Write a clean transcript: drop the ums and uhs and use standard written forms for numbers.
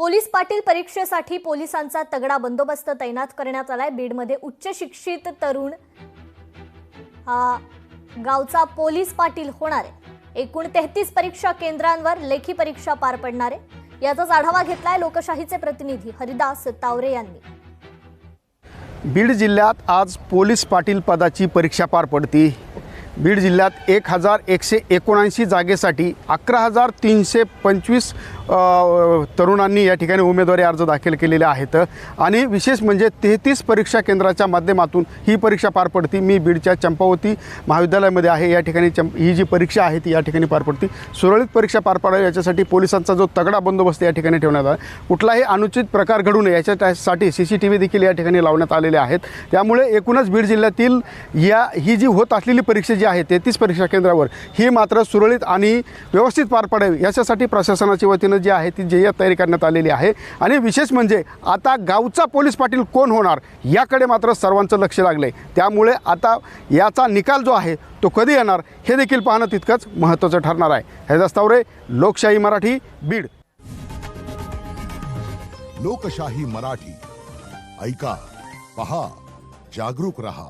Police Patil परीक्षेसाठी पोलिसांचा तगडा बंदोबस्त तैनात करण्यात आलाय। बीडमध्ये उच्च शिक्षित तरुण हा गावचा पोलीस पाटील होणार आहे। एकूण 33 परीक्षा केंद्रांवर लेखी परीक्षा पार पडणार आहे। याचाच आढावा घेतलाय लोकशाहीचे प्रतिनिधी हरिदास तावरे यांनी। बीड जिल्ह्यात आज पोलीस पाटील पदाची परीक्षा पार पडती। बीड जिल्ह्यात 1179 जागेसाठी 11,325 तरुणांनी या ठिकाणी उमेदवारी अर्ज दाखल केलेले आहेत आणि विशेष म्हणजे 33 परीक्षा केंद्राच्या माध्यमातून ही परीक्षा पार पडती। मी बीडच्या चंपावती महाविद्यालयामध्ये आहे। या ठिकाणी ही जी परीक्षा आहे ती या ठिकाणी पार पडती। सुरळीत परीक्षा पार पाडावी याच्यासाठी पोलिसांचा जो तगडा बंदोबस्त या ठिकाणी ठेवण्यात आला। कुठलाही अनुचित प्रकार घडू नये याच्यासाठी CCTV देखील या ठिकाणी लावण्यात आलेले आहेत। त्यामुळे एकूणच बीड जिल्ह्यातील ही जी होत असलेली परीक्षा जी आहे 33 परीक्षा केंद्रावर ही मात्र सुरळीत आणि व्यवस्थित पार पडावी याच्यासाठी प्रशासनाच्या वतीने जी आहे ती जय्यत तयारी करण्यात आलेली आहे। आणि विशेष म्हणजे आता गावचा पोलीस पाटील कोण होणार याकडे मात्र सर्वांचं लक्ष लागलंय। त्यामुळे आता याचा निकाल जो आहे तो कधी येणार हे देखील पाहणं तितकंच महत्त्वाचं ठरणार आहे। हरिदास तावरे, लोकशाही मराठी, बीड। लोकशाही मराठी, ऐका, पहा, जागरूक रहा।